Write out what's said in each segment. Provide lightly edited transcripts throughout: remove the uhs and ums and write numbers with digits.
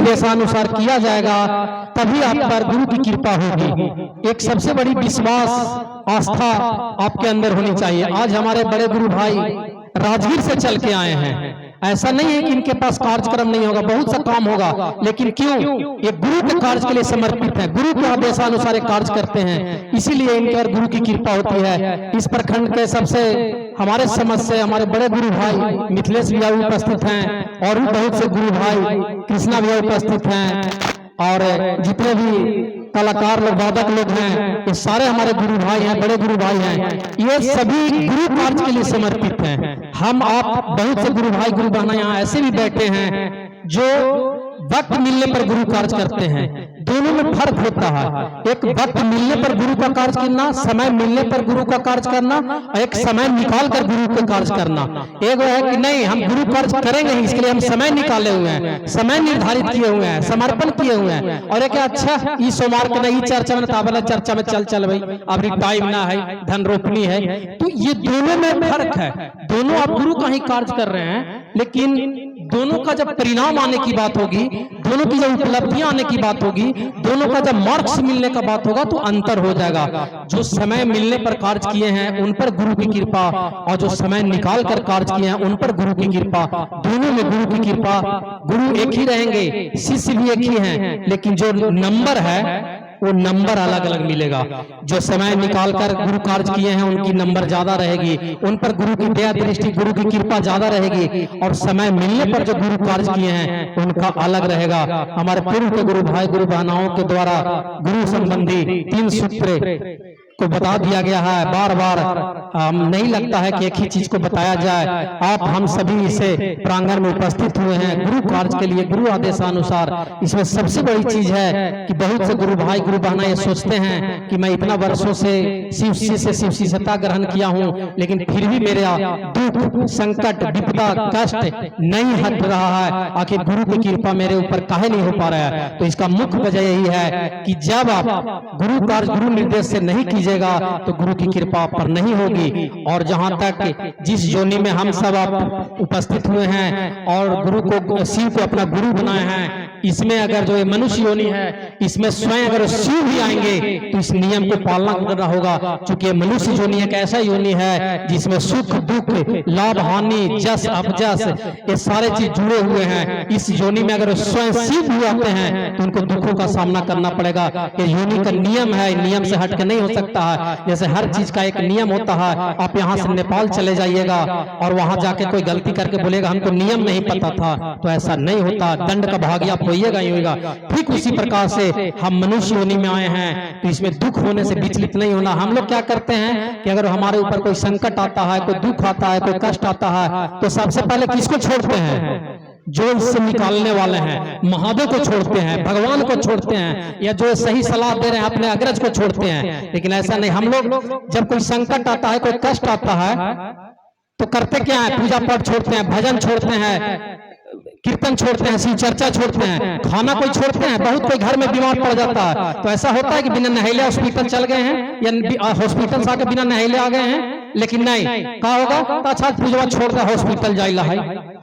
आदेशानुसार किया जाएगा तभी आप पर गुरु की कृपा होगी। एक सबसे बड़ी विश्वास आस्था आपके अंदर होनी चाहिए। आज हमारे बड़े गुरु भाई राजगीर से चल के आए हैं। ऐसा नहीं है कि इनके पास कार्यक्रम नहीं होगा, बहुत सा काम होगा, लेकिन क्यों? ये गुरु के कार्य के लिए समर्पित है, गुरु के आदेशानुसार कार्य करते हैं, इसीलिए इनके और गुरु की कृपा होती है। इस प्रखंड के सबसे हमारे समाज से हमारे बड़े गुरु भाई मिथिलेश भैया उपस्थित हैं और भी बहुत से गुरु भाई कृष्णा भैया उपस्थित हैं और जितने भी कलाकार लोग वादक लोग हैं ये सारे हमारे गुरु भाई हैं, बड़े गुरु भाई हैं। ये सभी गुरु कार्य के लिए समर्पित हैं। हम आप बहुत से गुरु भाई गुरु बहना यहाँ ऐसे भी बैठे हैं जो वक्त मिलने पर गुरु कार्य करते हैं। दोनों में फर्क होता है। एक वक्त मिलने पर गुरु का कार्य करना, समय मिलने पर गुरु का कार्य करना, एक समय निकाल कर गुरु का कार्य करना। एक है कि नहीं हम गुरु कार्य करेंगे ही, इसके लिए हम समय निकाले हुए हैं, समय निर्धारित किए हुए हैं, समर्पण किए हुए हैं। और एक अच्छा ई सोमवार के नहीं चर्चा में ताबला चर्चा में चल भाई अभी टाइम ना है, धन रोपनी है। तो ये दोनों में फर्क है। दोनों आप गुरु का ही कार्य कर रहे हैं, लेकिन दोनों का जब परिणाम आने की बात होगी, दोनों की जब उपलब्धियां आने की बात होगी, दोनों का जब मार्क्स मिलने का बात होगा तो अंतर हो जाएगा। जो समय मिलने पर कार्य किए हैं उन पर गुरु की कृपा, और जो समय निकाल कर कार्य किए हैं उन पर गुरु की कृपा। दोनों में गुरु की कृपा। गुरु एक ही रहेंगे, शिष्य भी एक ही हैं, लेकिन जो नंबर है वो नंबर अलग अलग मिलेगा। जो समय निकालकर गुरु कार्य किए हैं उनकी नंबर ज्यादा रहेगी, उन पर गुरु की दया दृष्टि गुरु की कृपा ज्यादा रहेगी। और समय मिलने पर जो गुरु कार्य किए हैं उनका अलग रहेगा। हमारे पूर्व के गुरु भाई गुरु बहनाओं के द्वारा गुरु संबंधी 3 सूत्र को बता दिया गया है। बार बार नहीं लगता है कि एक ही चीज को बताया जाए। आप हम सभी इसे प्रांगण में उपस्थित हुए हैं गुरु कार्य के लिए, गुरु आदेशानुसार। इसमें सबसे बड़ी चीज है कि बहुत से गुरु भाई गुरु बहना ये सोचते हैं कि मैं इतना वर्षों से शिव शिष्यता ग्रहण किया हूँ, लेकिन फिर भी मेरा दुख संकट विपदा कष्ट नहीं हट रहा है, आखिर गुरु की कृपा मेरे ऊपर काहे नहीं हो पा रहा है। तो इसका मुख्य वजह यही है कि जब आप गुरु कार्य गुरु निर्देश से नहीं कीजिएगा तो गुरु की कृपा पर नहीं होगी। और जहां तक जिस योनि में हम सब आप उपस्थित हुए हैं और गुरु को शिव को अपना गुरु बनाए हैं, इसमें अगर जो ये मनुष्य योनि है इसमें स्वयं अगर शिव भी आएंगे तो इस नियम को पालना करना होगा। क्योंकि मनुष्य योनि एक ऐसा योनि है जिसमें सुख दुख लाभ हानि जस अपजस ये सारे चीज जुड़े हुए हैं। इस योनि में अगर स्वयं शिव भी आते हैं तो उनको दुखों का सामना करना पड़ेगा। ये योनि का नियम है, नियम से हट के नहीं हो सकता है। जैसे हर चीज का एक नियम होता है। आप यहाँ से नेपाल चले जाइएगा और वहां जाके कोई गलती करके बोलेगा हमको नियम नहीं पता था, तो ऐसा नहीं होता, दंड का भागी आप होइएगा ही होगा। ठीक उसी प्रकार से हम मनुष्य योनि में आए हैं तो इसमें दुख होने से विचलित नहीं होना। हम लोग क्या करते हैं कि अगर हमारे ऊपर कोई संकट आता है, कोई दुख आता है, कोई कष्ट आता है, तो सबसे पहले किसको छोड़ते हैं? जो इससे निकालने वाले हैं, महादेव को छोड़ते हैं, भगवान को छोड़ते हैं, या जो सही सलाह दे रहे हैं अपने अग्रज को छोड़ते हैं। लेकिन ऐसा नहीं, हम लोग जब कोई संकट आता है, कोई कष्ट आता है, तो करते क्या है? पूजा पाठ छोड़ते हैं, भजन छोड़ते हैं, कीर्तन छोड़ते हैं, शिव चर्चा छोड़ते हैं, खाना कोई छोड़ते हैं। बहुत कोई घर में बीमार पड़ जाता है तो ऐसा होता है कि बिना नहले हॉस्पिटल चल गए हैं या हॉस्पिटल से आके बिना नहले आ गए हैं। लेकिन नहीं, क्या होगा? तो अच्छा पूजा छोड़ दे, हॉस्पिटल जाइला है,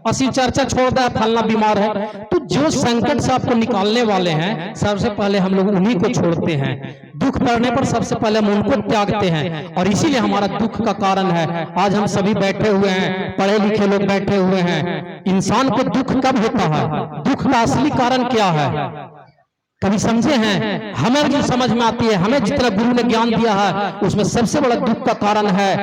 और शिव चर्चा छोड़ दे, फलना बीमार है। तो जो संकट से आपको निकालने वाले हैं सबसे पहले हम लोग उन्हीं को छोड़ते हैं। दुख पड़ने पर सबसे पहले हम उनको त्यागते हैं, और इसीलिए हमारा दुख का कारण है। आज हम सभी बैठे हुए हैं, पढ़े लिखे लोग बैठे हुए हैं। इंसान को दुख कब होता है? दुख का असली कारण क्या है? कभी समझे हैं? हमें जो समझ में आती है, हमें जितना गुरु ने ज्ञान दिया है उसमें सबसे बड़ा दुख का कारण है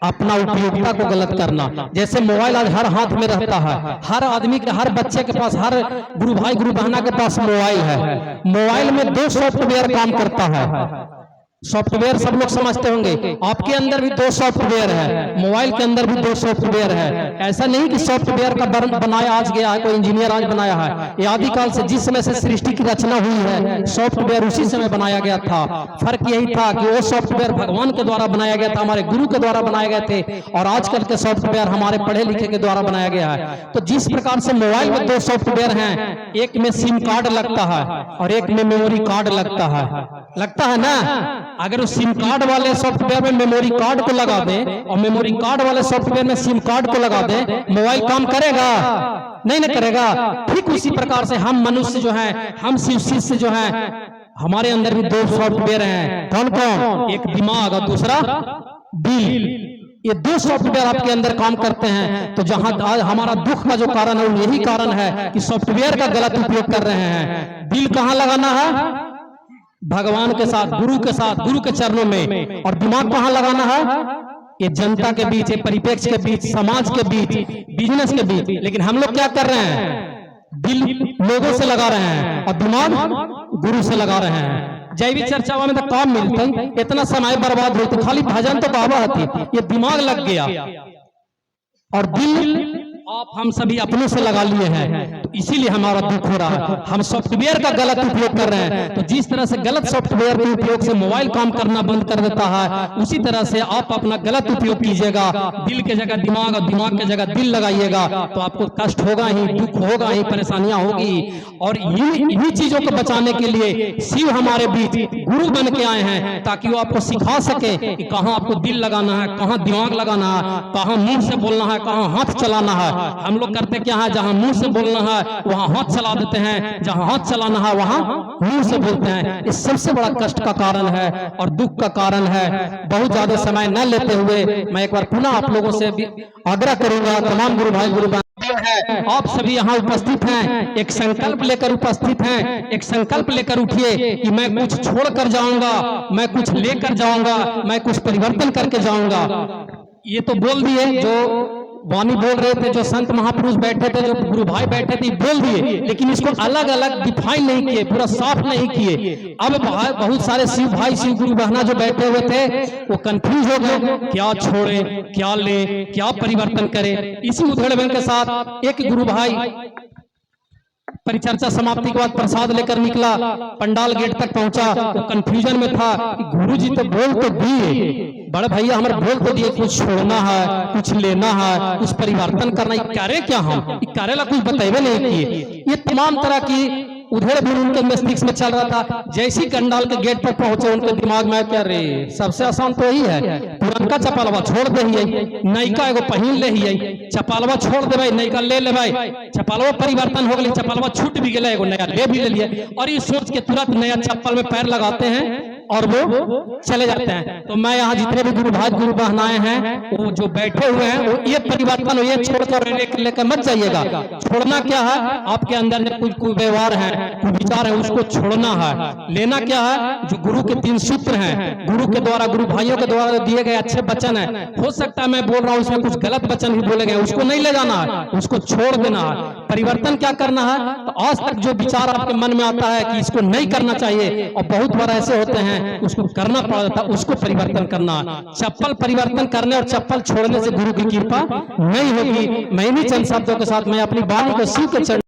अपना उपयोगिता को गलत करना। जैसे मोबाइल आज हर हाथ में रहता है, हर आदमी के, हर बच्चे के पास, हर गुरु भाई गुरु बहना के पास मोबाइल है। मोबाइल में 2 सॉफ्टवेयर काम करता है। सॉफ्टवेयर सब लोग समझते होंगे, आपके अंदर भी 2 सॉफ्टवेयर है, मोबाइल के अंदर भी 2 सॉफ्टवेयर है। ऐसा नहीं कि सॉफ्टवेयर का बनाया आज गया है, कोई इंजीनियर आज बनाया है। ये आदिकाल से जिस समय से सृष्टि की रचना हुई है सॉफ्टवेयर उसी समय बनाया गया था। फर्क यही था कि वो सॉफ्टवेयर भगवान के द्वारा बनाया गया था, हमारे गुरु के द्वारा बनाए गए थे, और आजकल के सॉफ्टवेयर हमारे पढ़े लिखे के द्वारा बनाया गया है। तो जिस प्रकार से मोबाइल में 2 सॉफ्टवेयर हैं, एक में सिम कार्ड लगता है और एक में मेमोरी कार्ड लगता है ना। अगर उस सिम कार्ड वाले सॉफ्टवेयर में मेमोरी कार्ड को लगा दे और मेमोरी कार्ड वाले सॉफ्टवेयर में सिम कार्ड को लगा दे, मोबाइल काम करेगा? नहीं ना करेगा। ठीक उसी प्रकार से हम मनुष्य जो है, हम शिष्य जो है, हमारे अंदर भी दो सॉफ्टवेयर हैं। कौन कौन? एक दिमाग और दूसरा दिल। ये दो सॉफ्टवेयर आपके अंदर काम करते हैं। तो जहां आज हमारा दुख का जो कारण है, यही कारण है कि सॉफ्टवेयर का गलत उपयोग कर रहे हैं। दिल कहां लगाना है? भगवान के साथ, गुरु के साथ, गुरु के चरणों में। और दिमाग कहां लगाना है? ये जनता के बीच, ये परिप्रेक्ष्य के बीच, समाज के बीच, बिजनेस के बीच। लेकिन हम लोग क्या कर रहे हैं? दिल लोगों से लगा रहे हैं और दिमाग गुरु से लगा रहे हैं। जैविक चर्चा में तो काम मिलता, इतना समय बर्बाद होती, खाली भजन तो बाबा होती, ये दिमाग लग गया और दिल आप हम सभी अपनों से लगा लिए हैं। तो इसीलिए हमारा दुख हो रहा है। हम सॉफ्टवेयर का गलत उपयोग कर रहे हैं। तो जिस तरह से गलत सॉफ्टवेयर के उपयोग से मोबाइल काम करना बंद कर देता है, उसी तरह से आप अपना गलत उपयोग कीजिएगा। दिल के जगह दिमाग और दिमाग के जगह दिल लगाइएगा, तो आपको कष्ट होगा ही, दुख होगा ही, परेशानियां होगी। और इन्हीं चीजों को बचाने के लिए शिव हमारे बीच गुरु बन के आए हैं, ताकि वो आपको सिखा सके कि कहाँ आपको दिल लगाना है, कहाँ दिमाग लगाना है, कहाँ मुंह से बोलना है, कहाँ हाथ चलाना है। हम लोग करते क्या है? जहां मुंह से बोलना है वहां हाथ चला देते हैं, जहां हाथ चलाना है वहां मुंह से बोलते हैं। ये सबसे बड़ा कष्ट का कारण है और दुख का कारण है। बहुत ज्यादा समय न लेते हुए मैं एक बार पुनः आप लोगों से आग्रह करूंगा, तमाम गुरु भाई गुरु बहन, आप सभी यहाँ उपस्थित हैं, एक संकल्प लेकर उपस्थित हैं। एक संकल्प लेकर उठिए कि मैं कुछ छोड़ कर जाऊंगा, मैं कुछ लेकर जाऊंगा, मैं कुछ परिवर्तन करके जाऊंगा। ये तो बोल दिए, जो वाणी बोल रहे थे, जो संत महापुरुष बैठे थे, जो गुरु भाई बैठे थे, बोल दिए, लेकिन इसको अलग अलग डिफाइन नहीं किए, पूरा साफ नहीं किए। अब बहुत सारे शिव भाई, शिव गुरु बहना जो बैठे हुए थे, वो कंफ्यूज हो गए, क्या छोड़े, क्या ले, क्या परिवर्तन करे। इसी उधेड़बन के साथ एक गुरु भाई परिचर्चा समाप्ति के बाद प्रसाद लेकर निकला, पंडाल गेट तक पहुंचा, वो कंफ्यूजन में था कि गुरुजी तो बोल तो दिए, बड़े भैया हमारे बोल तो दिए, कुछ छोड़ना है, कुछ लेना है, कुछ परिवर्तन करना है, करे क्या हम करेला कुछ बतेबे नहीं किए। ये तमाम तरह की उधेड़ भी उनके मस्तिष्क में चल रहा था। जैसी कंडाल के गेट पर पहुंचे, उनके दिमाग में क्या रे, सबसे आसान तो यही है, पुरनका चपालवा छोड़ दे, नयका एगो पहिन ले, चपालवा छोड़ दे भाई, नयका ले ले भाई, चपालवा परिवर्तन हो गई, चपालवा छूट भी गया, एगो नया ले भी ले। और ये सोच के तुरंत नया चप्पल में पैर लगाते हैं और वो चले जाते हैं। तो मैं यहाँ जितने भी गुरु भाई गुरु बहनाएं हैं, वो जो बैठे हुए हैं, वो ये परिवर्तन, ये छोड़कर लेकर मत जाइएगा। छोड़ना क्या है? आपके अंदर जो कोई व्यवहार है, कोई विचार है, उसको छोड़ना है। लेना क्या है? जो गुरु के 3 सूत्र हैं, गुरु के द्वारा, गुरु भाइयों के द्वारा दिए गए अच्छे वचन है। हो सकता है मैं बोल रहा हूँ उसमें कुछ गलत वचन भी बोले गए, उसको नहीं ले जाना है, उसको छोड़ देना है। परिवर्तन क्या करना है? तो आज तक जो विचार आपके मन में आता है कि इसको नहीं करना चाहिए, और बहुत बार ऐसे होते हैं उसको करना पड़ा था, उसको परिवर्तन करना। चप्पल परिवर्तन करने और चप्पल छोड़ने से गुरु की कृपा नहीं होगी। मैं इन्हीं चंद शब्दों के साथ मैं अपनी वाणी को शिव के चरण